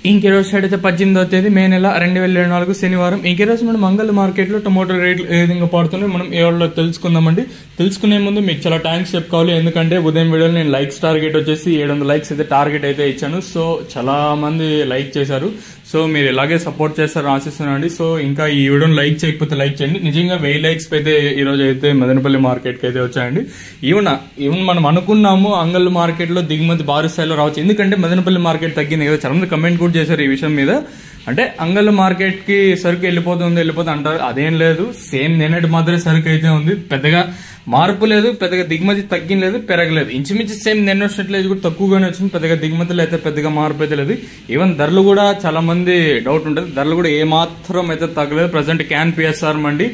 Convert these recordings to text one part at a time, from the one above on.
ఇంకీరోజు side అయితే 18వ తేదీ మే నెల 2024 శనివారం. ఇంకీరోజు మనం మంగళ మార్కెట్ లో టొమాటో రేట్లు ఏ విధంగా పడుతున్నాయి మనం ఏ వాళ్ళు తెలుసుకుందామండి. తెలుసుకునే ముందు మీకు చాలా థ్యాంక్స్ చెప్పుకోవాలి, ఎందుకంటే ఉదయం వీడియోలో నేను లైక్స్ టార్గెట్ వచ్చేసి 700 లైక్స్ అయితే టార్గెట్ అయితే ఇచ్చాను. సో చాలా మంది లైక్ చేశారు. సో మీరు ఇలాగే సపోర్ట్ చేస్తారని ఆశిస్తున్నానండి. సో ఇంకా ఈ వీడియోని లైక్ చేయకపోతే లైక్ చేయండి. నిజంగా 1000 లైక్స్ అయితే ఈ రోజు అయితే మదనపల్లి మార్కెట్ కి అయితే వచ్చాయండి. ఈవెన్ మనం అనుకున్నాము అంగళ్ళు మార్కెట్ లో దిగుమతి భారీ స్థాయిలో రావచ్చు, ఎందుకంటే మదనపల్లి మార్కెట్ తగ్గింది కదా. చాలా మంది కమెంట్ కూడా చేశారు ఈ విషయం మీద. అంటే అంగళ్ళ మార్కెట్ కి సరుకు వెళ్ళిపోతుంది అంటారు. అదేం లేదు, సేమ్ నిన్నటి మాత్రమే సరుకు అయితే ఉంది. పెద్దగా మార్పు లేదు, పెద్దగా దిగుమతి తగ్గలేదు, పెరగలేదు. ఇంచుమించు సేమ్ నిన్న వచ్చినట్లేదు, కూడా తక్కువగానే వచ్చింది. పెద్దగా దిగుమతులు అయితే పెద్దగా మార్పు అయితే లేదు. ఈవెన్ ధరలు కూడా చాలా మంది డౌట్ ఉంటుంది, ధరలు కూడా ఏ మాత్రం అయితే తగ్గలేదు. ప్రజెంట్ క్యాన్ పిఎస్ఆర్ మండి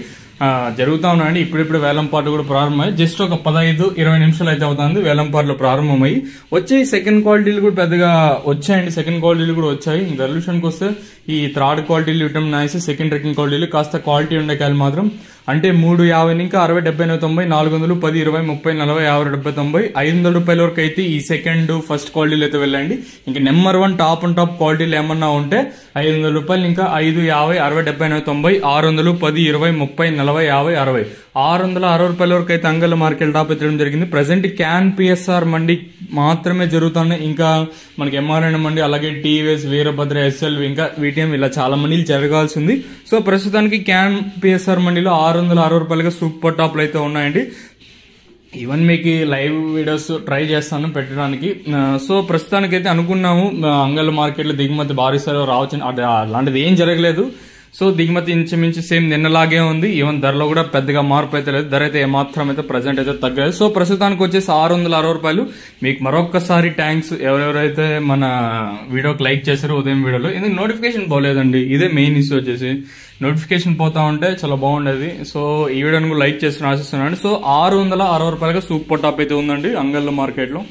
జరుగుతా ఉన్నాయండి. ఇప్పుడిప్పుడు వేలంపాటు కూడా ప్రారంభమై జస్ట్ ఒక 15-20 నిమిషాలు అయితే అవుతుంది వేలంపాట్లు ప్రారంభమై. వచ్చే సెకండ్ క్వాలిటీలు కూడా పెద్దగా వచ్చాయండి. సెకండ్ క్వాలిటీలు కూడా వచ్చాయి. ధర విషయానికి వస్తే ఈ థర్డ్ క్వాలిటీలు ఇవ్వడం నైస్. సెకండ్ సెకండ్ క్వాలిటీలు కాస్త క్వాలిటీ ఉండే కాయలు మాత్రం అంటే 350 ఇంకా 60, 70, 90, 400, 10, 20, 30, 40, 50, 70, 90, 500 రూపాయల వరకు అయితే ఈ సెకండ్ ఫస్ట్ క్వాలిటీలు అయితే వెళ్ళండి. ఇంకా నెంబర్ 1 టాప్ అండ్ టాప్ క్వాలిటీలు ఏమన్నా ఉంటే 500 రూపాయలు, ఇంకా 5, 50, 60, 70, 90, 600, 10, 20, 30, 40, 50, 60, 660 రూపాయల వరకు అయితే అంగళ్ళ మార్కెట్ టాప్ ఎత్తడం జరిగింది. ప్రజెంట్ క్యాన్ పిఎస్ఆర్ మండి మాత్రమే జరుగుతున్నాయి. ఇంకా మనకి ఎంఆర్ఎన్ మండి, అలాగే టీవీఎస్, వీరభద్ర, ఎస్ఎల్, ఇంకా వీటిఎం ఇలా చాలా మండీలు జరగాల్సింది. సో ప్రస్తుతానికి క్యాన్ పిఎస్ఆర్ మండీలో 660 రూపాయలుగా సూపర్ టాప్లు అయితే ఉన్నాయండి. ఈవెన్ మీకు లైవ్ వీడియోస్ ట్రై చేస్తాను పెట్టడానికి. సో ప్రస్తుతానికి అయితే అనుకున్నాము అంగళ్ళ మార్కెట్ లో దిగుమతి భారీ స్థాయిలో రావచ్చు, అలాంటిది ఏం జరగలేదు. సో దిగుమతి ఇంచుమించు సేమ్ నిన్నలాగే ఉంది. ఈవెన్ ధరలో కూడా పెద్దగా మార్పు అయితే లేదు. ధర అయితే ఏమాత్రం అయితే ప్రజెంట్ అయితే తగ్గలేదు. సో ప్రస్తుతానికి వచ్చేసి 660 రూపాయలు. మీకు మరొకసారి థ్యాంక్స్ ఎవరెవరైతే మన వీడియోకి లైక్ చేశారో ఉదయం వీడియోలో. ఎందుకు నోటిఫికేషన్ పోలేదండి, ఇదే మెయిన్ ఇష్యూ వచ్చేసి. నోటిఫికేషన్ పోతా ఉంటే చాలా బాగుండేది. సో ఈ వీడియోని కూడా లైక్ చేసి ఆశిస్తున్నాను. సో 660 రూపాయలుగా సూపర్ టాప్ అయితే ఉందండి అంగళ్ళ మార్కెట్ లో.